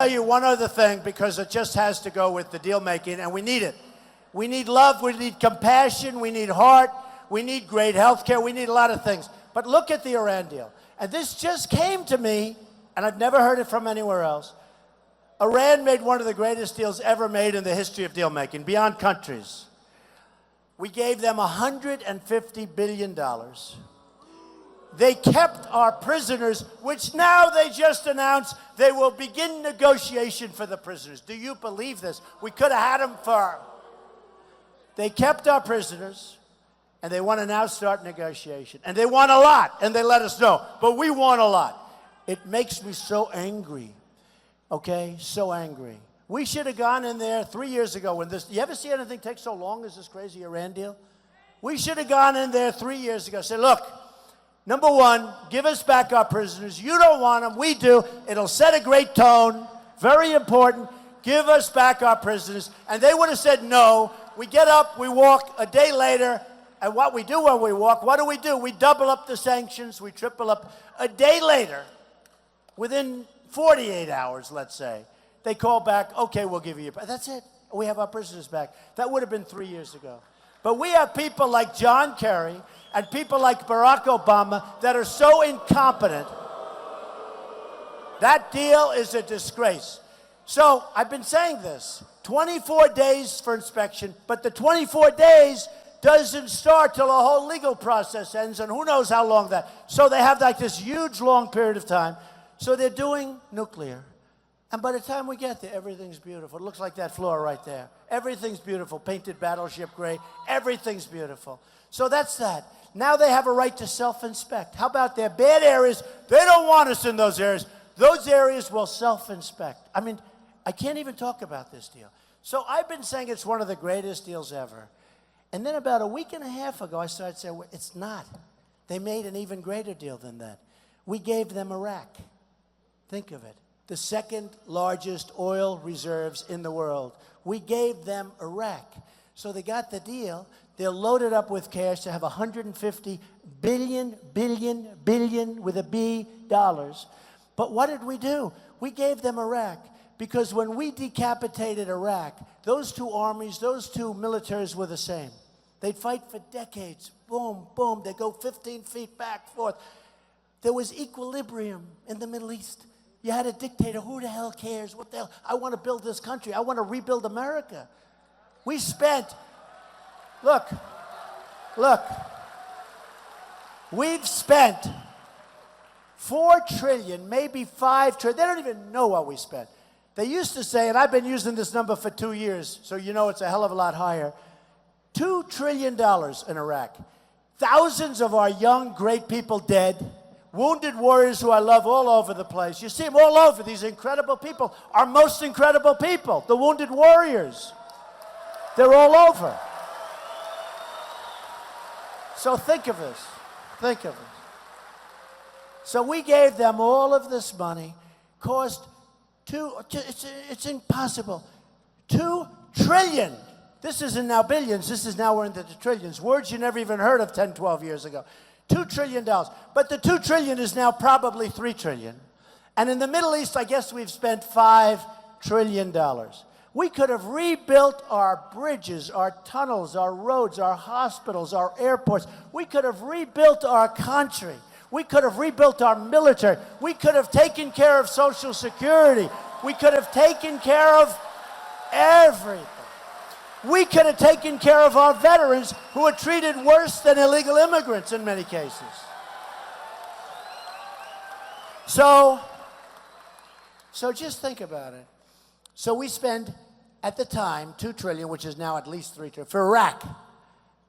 tell you one other thing, because it just has to go with the deal making, and we need it. We need love, we need compassion, we need heart, we need great health care, we need a lot of things. But look at the Iran deal. And this just came to me, and I've never heard it from anywhere else. Iran made one of the greatest deals ever made in the history of deal making, beyond countries. We gave them $150 billion. They kept our prisoners, which now they just announced they will begin negotiation for the prisoners. Do you believe this? We could have had them for... They kept our prisoners, and they want to now start negotiation. And they want a lot, and they let us know. But we want a lot. It makes me so angry, okay? So angry. We should have gone in there 3 years ago when this... You ever see anything take so long as this crazy Iran deal? We should have gone in there 3 years ago. Say, look, number one, give us back our prisoners. You don't want them. We do. It'll set a great tone. Very important. Give us back our prisoners. And they would have said no. We get up, we walk a day later, and what we do when we walk, what do? We double up the sanctions, we triple up. A day later, within 48 hours, let's say, they call back, okay, we'll give you your... That's it. We have our prisoners back. That would have been 3 years ago. But we have people like John Kerry and people like Barack Obama that are so incompetent. That deal is a disgrace. So I've been saying this, 24 days for inspection, but the 24 days doesn't start till the whole legal process ends, and who knows how long that. So they have like this huge long period of time. So they're doing nuclear. And by the time we get there, everything's beautiful. It looks like that floor right there. Everything's beautiful, painted battleship gray. Everything's beautiful. So that's that. Now they have a right to self-inspect. How about their bad areas? They don't want us in those areas. Those areas will self-inspect. I mean, I can't even talk about this deal. So I've been saying it's one of the greatest deals ever. And then about a week and a half ago, I started saying, well, it's not. They made an even greater deal than that. We gave them Iraq. Think of it. The second largest oil reserves in the world. We gave them Iraq. So they got the deal. They're loaded up with cash to have $150 billion with a B dollars. But what did we do? We gave them Iraq. Because when we decapitated Iraq, those two armies, those two militaries were the same. They'd fight for decades. Boom, boom. They'd go 15 feet back, forth. There was equilibrium in the Middle East. You had a dictator. Who the hell cares? What the hell? I want to build this country. I want to rebuild America. We spent, look, we've spent $4 trillion, maybe $5 trillion. They don't even know what we spent. They used to say, and I've been using this number for 2 years, so you know it's a hell of a lot higher, $2 trillion in Iraq. Thousands of our young, great people dead. Wounded warriors who I love all over the place. You see them all over, these incredible people, our most incredible people, the wounded warriors. They're all over. So think of this. Think of it. So we gave them all of this money, cost it's impossible. $2 trillion. This isn't now billions. This is now we're into the trillions. Words you never even heard of 10, 12 years ago. $2 trillion. But the $2 trillion is now probably $3 trillion. And in the Middle East, I guess we've spent $5 trillion. We could have rebuilt our bridges, our tunnels, our roads, our hospitals, our airports. We could have rebuilt our country. We could have rebuilt our military. We could have taken care of Social Security. We could have taken care of everything. We could have taken care of our veterans who are treated worse than illegal immigrants in many cases. So just think about it. So we spend, at the time, $2 trillion, which is now at least $3 trillion, for Iraq.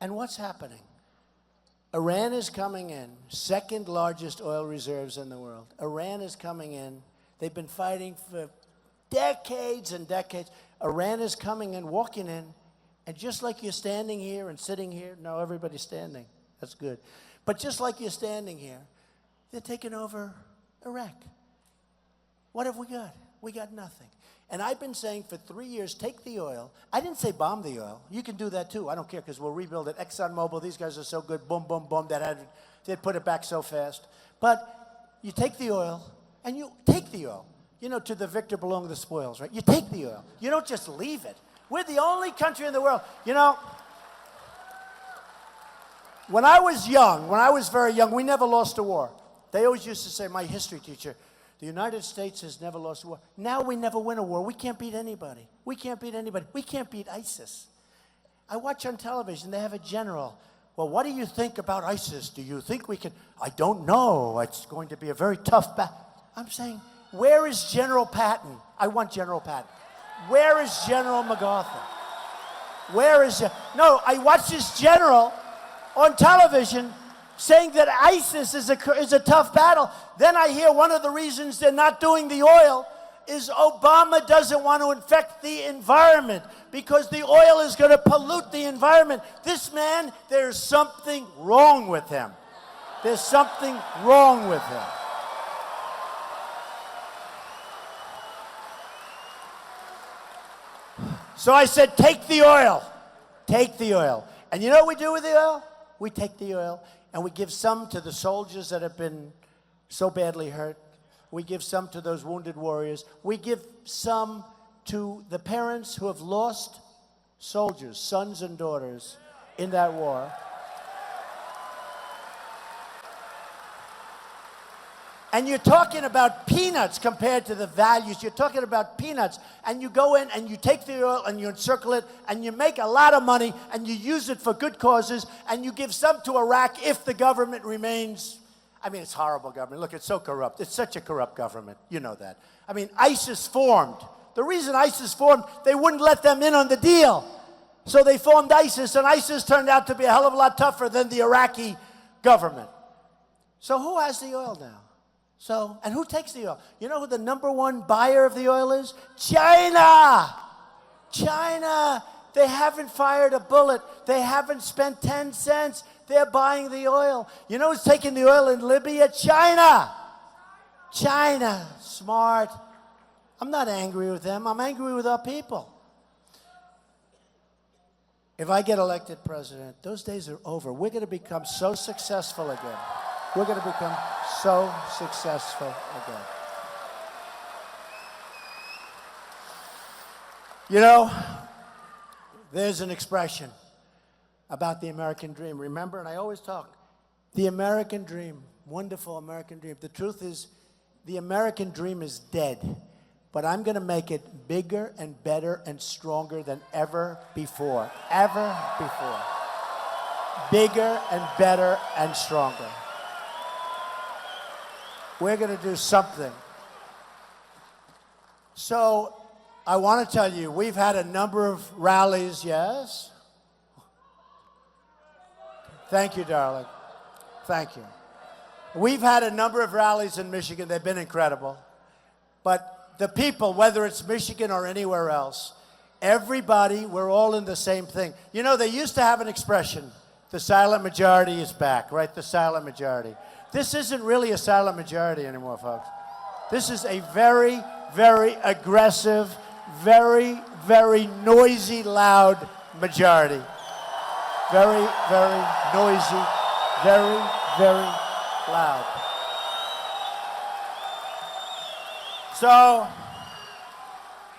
And what's happening? Iran is coming in, second largest oil reserves in the world. Iran is coming in. They've been fighting for decades and decades. Iran is coming in, walking in, and just like you're standing here and sitting here, no, everybody's standing. That's good. But just like you're standing here, they're taking over Iraq. What have we got? We got nothing. And I've been saying for 3 years, take the oil. I didn't say bomb the oil. You can do that too. I don't care because we'll rebuild it. ExxonMobil, these guys are so good. Boom, boom, boom. They'd put it back so fast. But you take the oil, and you take the oil. You know, to the victor belong the spoils, right? You take the oil. You don't just leave it. We're the only country in the world. You know, when I was young, when I was very young, we never lost a war. They always used to say, my history teacher, the United States has never lost a war. Now we never win a war. We can't beat anybody. We can't beat anybody. We can't beat ISIS. I watch on television, they have a general. Well, what do you think about ISIS? Do you think we can? I don't know. It's going to be a very tough battle. I'm saying, where is General Patton? I want General Patton. Where is General MacArthur? Where is... No, I watch this general on television saying that ISIS is a tough battle. Then I hear one of the reasons they're not doing the oil is Obama doesn't want to infect the environment because the oil is going to pollute the environment. This man, there's something wrong with him. There's something wrong with him. So I said, take the oil. Take the oil. And you know what we do with the oil? We take the oil and we give some to the soldiers that have been so badly hurt. We give some to those wounded warriors. We give some to the parents who have lost soldiers, sons and daughters, in that war. And you're talking about peanuts compared to the values. You're talking about peanuts. And you go in and you take the oil and you encircle it and you make a lot of money and you use it for good causes and you give some to Iraq if the government remains. I mean, it's horrible government. Look, it's so corrupt. It's such a corrupt government. You know that. I mean, ISIS formed. The reason ISIS formed, they wouldn't let them in on the deal. So they formed ISIS, and ISIS turned out to be a hell of a lot tougher than the Iraqi government. So who has the oil now? So, and who takes the oil? You know who the #1 buyer of the oil is? China! China! They haven't fired a bullet. They haven't spent 10 cents. They're buying the oil. You know who's taking the oil in Libya? China! China. Smart. I'm not angry with them. I'm angry with our people. If I get elected president, those days are over. We're going to become so successful again. We're going to become so successful again. You know, there's an expression about the American dream. Remember, and I always talk, the American dream, wonderful American dream. The truth is, the American dream is dead, but I'm going to make it bigger and better and stronger than ever before. Ever before. Bigger and better and stronger. We're going to do something. So, I want to tell you, we've had a number of rallies, yes? Thank you, darling. Thank you. We've had a number of rallies in Michigan. They've been incredible. But the people, whether it's Michigan or anywhere else, everybody, we're all in the same thing. You know, they used to have an expression, the silent majority is back, right? The silent majority. This isn't really a silent majority anymore, folks. This is a very, very aggressive, very, very noisy, loud majority. Very, very noisy, very, very loud. So,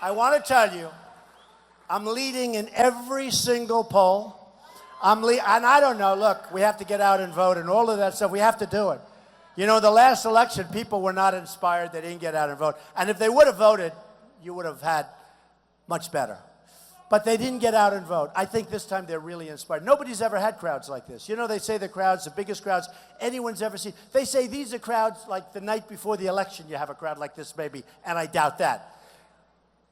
I want to tell you, I'm leading in every single poll. And I don't know, look, we have to get out and vote and all of that stuff. We have to do it. You know, the last election, people were not inspired. They didn't get out and vote. And if they would have voted, you would have had much better. But they didn't get out and vote. I think this time they're really inspired. Nobody's ever had crowds like this. You know, they say the crowds, the biggest crowds anyone's ever seen. They say these are crowds like the night before the election you have a crowd like this maybe, and I doubt that.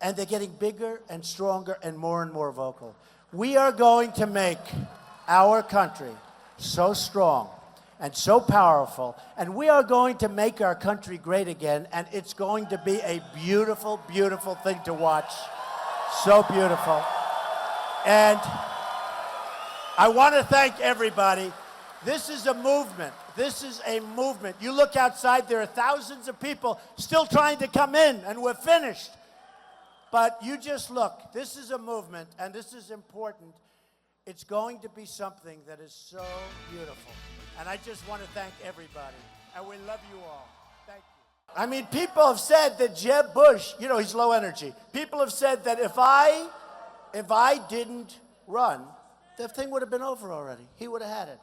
And they're getting bigger and stronger and more vocal. We are going to make our country so strong and so powerful, and we are going to make our country great again, and it's going to be a beautiful, beautiful thing to watch. So beautiful. And I want to thank everybody. This is a movement. This is a movement. You look outside, there are thousands of people still trying to come in, and we're finished. But you just look. This is a movement, and this is important. It's going to be something that is so beautiful. And I just want to thank everybody. And we love you all. Thank you. I mean, people have said that Jeb Bush, you know, he's low energy. People have said that if I didn't run, the thing would have been over already. He would have had it.